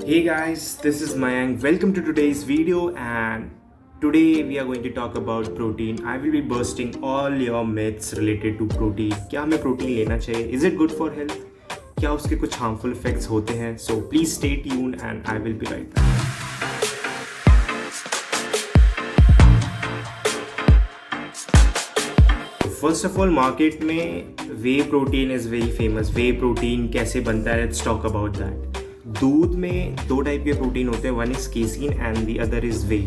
Hey guys, this is Mayank. Welcome to today's video, and today we are going to talk about protein. I will be bursting all your myths related to protein. क्या हमें protein लेना चाहिए? Is it good for health? क्या उसके कुछ harmful effects होते हैं? So please stay tuned and I will be right back. First of all market में whey protein is very famous. Whey protein कैसे बनता है? Let's talk about that. दूध में दो टाइप के प्रोटीन होते हैं, one is casein and the other is whey.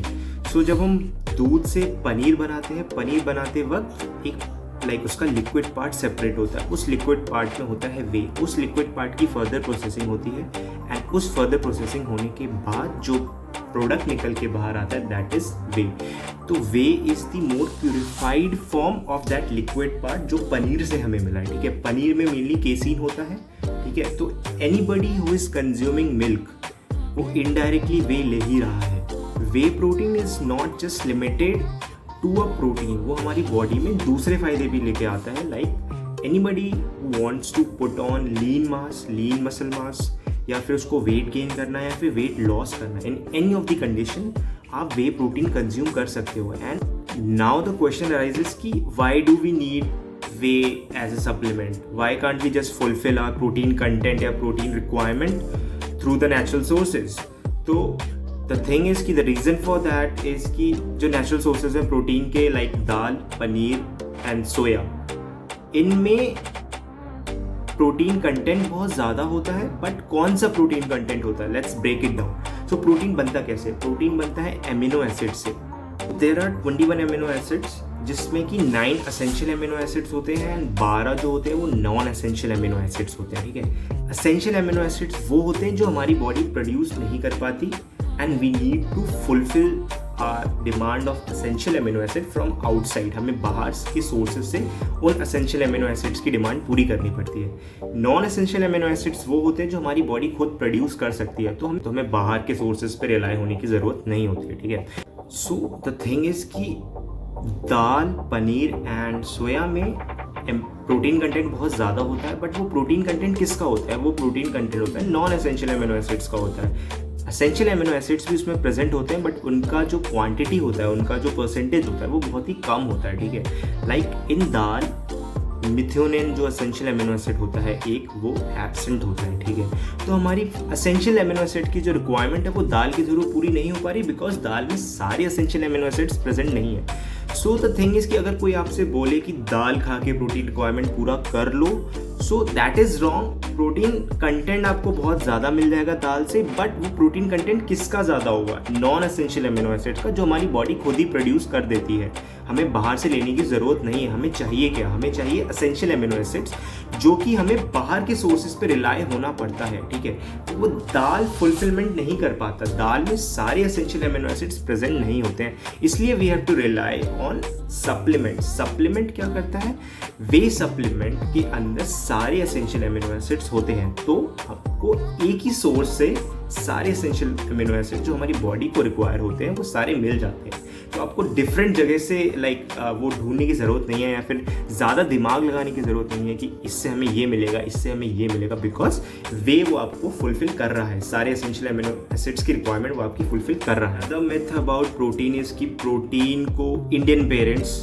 So जब हम दूध से पनीर बनाते हैं, पनीर बनाते वक्त एक उसका लिक्विड पार्ट सेपरेट होता है. उस लिक्विड पार्ट में होता है वे. उस लिक्विड पार्ट की फर्दर प्रोसेसिंग होती है एंड उस फर्दर प्रोसेसिंग होने के बाद जो प्रोडक्ट निकल के बाहर आता है दैट इज वे. तो way is the more purified form of that liquid part जो पनीर से हमें मिला है. ठीक है, पनीर में मेनली केसीन होता है. ठीक है, तो anybody who is consuming milk वो इनडायरेक्टली वे ले ही रहा है. Whey protein is not just limited to a protein, वो हमारी बॉडी में दूसरे फायदे भी लेके आता है. Like anybody who wants to put on lean mass, lean muscle mass, या फिर उसको वेट गेन करना है या फिर वेट लॉस करना है, in any of the condition आप वे प्रोटीन कंज्यूम कर सकते हो. And now the question arises कि why do we need whey as a supplement? Why can't we just fulfil our protein content या protein requirement through the natural sources? तो the thing is कि the reason for that is कि जो natural sources हैं protein के, like dal, paneer and soya, इनमें protein content बहुत ज़्यादा होता है. बट कौन सा प्रोटीन कंटेंट होता है? Let's break it down. So protein बनता कैसे? प्रोटीन बनता है एमिनो एसिड से. देयर आर 21 एमिनो एसिड्स, जिसमें कि 9 एसेंशियल एमिनो एसिड्स होते हैं एंड 12 जो होते हैं वो नॉन एसेंशियल एमिनो एसिड्स होते हैं. ठीक है, एसेंशियल एमिनो एसिड्स वो होते हैं जो हमारी बॉडी प्रोड्यूस नहीं कर पाती and we need to fulfil demand of essential amino acid from outside. हमें बाहर के सोर्सेज से उन एसेंशियल एमिनो एसिड्स की डिमांड पूरी करनी पड़ती है. नॉन एसेंशियल एमिनो एसिड्स वो होते हैं जो हमारी बॉडी खुद प्रोड्यूस कर सकती है, तो हमें बाहर के सोर्सेज पे रिलाई होने की ज़रूरत नहीं होती है. ठीक है, सो द थिंग इज़ कि दाल, पनीर एंड सोया में प्रोटीन कंटेंट बहुत ज़्यादा होता है. बट वो प्रोटीन कंटेंट किसका होता है? वो प्रोटीन कंटेंट होता है नॉन एसेंशियल एमिनो एसिड्स का होता है. एसेंशियल एमिनो एसिड्स भी उसमें प्रेजेंट होते हैं, बट उनका जो क्वांटिटी होता है, उनका जो परसेंटेज होता है वो बहुत ही कम होता है. ठीक है, लाइक इन दाल मिथ्योनिन जो एसेंशियल एमिनो एसिड होता है एक, वो एब्सेंट होता है. ठीक है, तो हमारी एसेंशियल एमिनो एसिड की जो रिक्वायरमेंट है वो दाल के थ्रू पूरी नहीं हो पा रही बिकॉज दाल में सारे एसेंशियल एमिनो एसिड्स प्रेजेंट नहीं है. सो द थिंग इज कि अगर कोई आपसे बोले कि दाल खा के प्रोटीन रिक्वायरमेंट पूरा कर लो, so that is wrong. Protein content आपको बहुत ज़्यादा मिल जाएगा दाल से, बट वो प्रोटीन कंटेंट किसका ज़्यादा होगा? नॉन एसेंशियल एमिनो एसिड का, जो हमारी बॉडी खुद ही प्रोड्यूस कर देती है. हमें बाहर से लेने की ज़रूरत नहीं है. हमें चाहिए क्या? हमें चाहिए एसेंशियल एमिनो एसिड्स, जो कि हमें बाहर के सोर्सेज पे रिलाई होना पड़ता है. ठीक है, तो वो दाल फुलफिलमेंट नहीं कर पाता. दाल में सारे एसेंशियल एमिनो एसिड्स प्रेजेंट नहीं होते हैं, इसलिए we have to rely on supplement. Supplement क्या करता है? वे सप्लीमेंट के अंदर सारे एसेंशियल एमिनो एसिड्स होते हैं, तो आपको एक ही सोर्स से सारे एसेंशियल एमिनो एसिड जो हमारी बॉडी को रिक्वायर होते हैं वो सारे मिल जाते हैं. तो आपको डिफरेंट जगह से वो ढूंढने की ज़रूरत नहीं है या फिर ज़्यादा दिमाग लगाने की ज़रूरत नहीं है कि इससे हमें ये मिलेगा, इससे हमें ये मिलेगा, बिकॉज वे वो आपको फुलफिल कर रहा है. सारे एसेंशियल एमिनो एसिड्स की रिक्वायरमेंट वो आपकी फुलफिल कर रहा है. The myth about protein is कि प्रोटीन को Indian parents,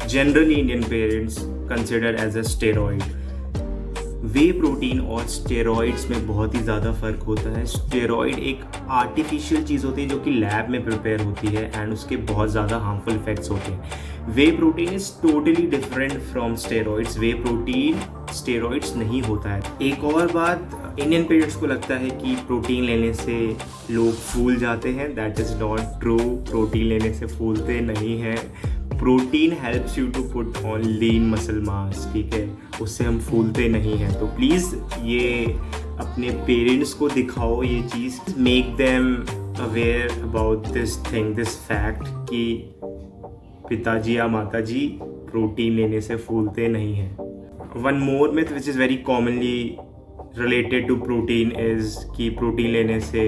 generally Indian parents, consider as a steroid. वे प्रोटीन और स्टेरॉइड्स में बहुत ही ज़्यादा फ़र्क होता है. स्टेरॉइड एक आर्टिफिशियल चीज़ होती है जो कि लैब में प्रिपेयर होती है एंड उसके बहुत ज़्यादा हार्मफुल इफेक्ट्स होते हैं. Whey protein is totally different from steroids. Whey protein steroids नहीं होता है. एक और बात, इंडियन पेरेंट्स को लगता है कि प्रोटीन लेने से लोग फूल जाते हैं. That is not true. Protein लेने से फूलते नहीं हैं. Protein helps you to put on lean muscle mass. ठीक है, उससे हम फूलते नहीं हैं. तो प्लीज़ ये अपने पेरेंट्स को दिखाओ ये चीज़. Make them aware about this thing, this fact कि पिताजी या माताजी प्रोटीन लेने से फूलते नहीं हैं. One more myth which is very commonly related to protein is कि प्रोटीन लेने से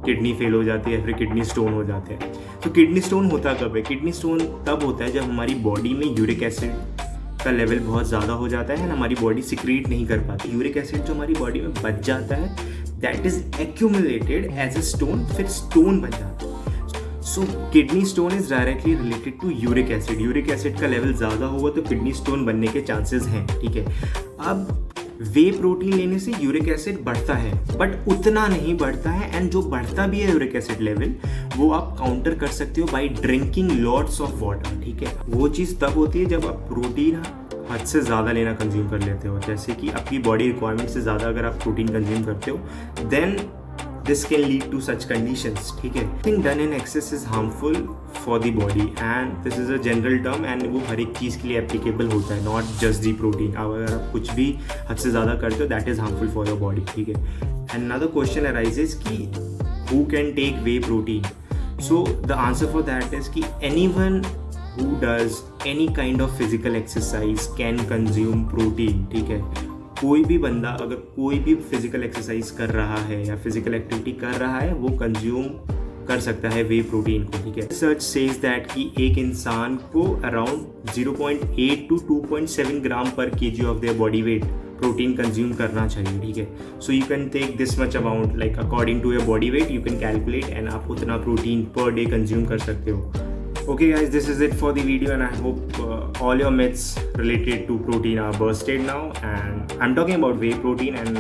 किडनी फेल हो जाती है, फिर किडनी स्टोन हो जाते हैं. तो किडनी स्टोन होता कब है? किडनी स्टोन तब होता है जब हमारी बॉडी में यूरिक एसिड का लेवल बहुत ज़्यादा हो जाता है, हमारी बॉडी सिक्रीट नहीं कर पाती. यूरिक एसिड जो हमारी बॉडी में बच जाता है that is accumulated as a stone, फिर स्टोन बन जाता है। So kidney stone is directly related to uric acid. Uric acid का लेवल ज़्यादा होगा तो किडनी स्टोन बनने के चांसेस हैं, ठीक है। अब वे प्रोटीन लेने से यूरिक एसिड बढ़ता है, बट उतना नहीं बढ़ता है, एंड जो बढ़ता भी है यूरिक एसिड लेवल वो आप काउंटर कर सकते हो by drinking lots of water, ठीक है। वो चीज़ तब होती है जब आप प्रोटीन हद से ज़्यादा लेना कंज्यूम कर लेते हो, जैसे कि आपकी बॉडी रिक्वायरमेंट से ज़्यादा अगर आप प्रोटीन कंज्यूम करते हो, then this can lead to such conditions, ठीक है। Thing done in excess is harmful for the body, and this is a general term, and वो हर एक चीज़ के लिए एप्लीकेबल होता है, नॉट जस्ट दी प्रोटीन। अगर आप कुछ भी हद से ज़्यादा करते हो that is harmful for your body, ठीक है। एंड अनदर क्वेश्चन अराइजेज कि who can take whey protein? So the answer for that is कि anyone who does any kind of physical exercise can consume protein, ठीक है। कोई भी बंदा अगर कोई भी फिजिकल एक्सरसाइज कर रहा है या फिजिकल एक्टिविटी कर रहा है वो कंज्यूम कर सकता है वे प्रोटीन को, ठीक है। रिसर्च सेज दैट कि एक इंसान को अराउंड 0.8 to 2.7 ग्राम पर KG of their body weight protein consume करना चाहिए, ठीक है। So you can take this much amount, like according to your body weight you can calculate, and आप उतना प्रोटीन पर डे कंज्यूम कर सकते हो। Okay guys, this is it for the video, and I hope all your myths related to protein are busted now, and I'm talking about whey protein, and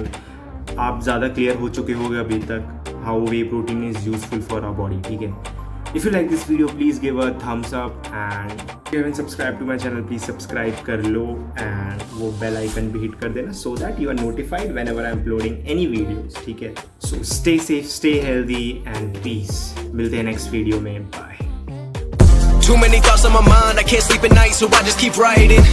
आप ज़्यादा clear हो चुके होंगे अभी तक how whey protein is useful for our body, ठीक है। If you like this video, please give a thumbs up, and if you haven't subscribed to my channel, please subscribe कर लो, and वो bell icon भी hit कर देना so that you are notified whenever I'm uploading any videos, ठीक है। So stay safe, stay healthy, and peace. मिलते हैं next video में, bye. Too many thoughts on my mind, I can't sleep at night, so I just keep writing.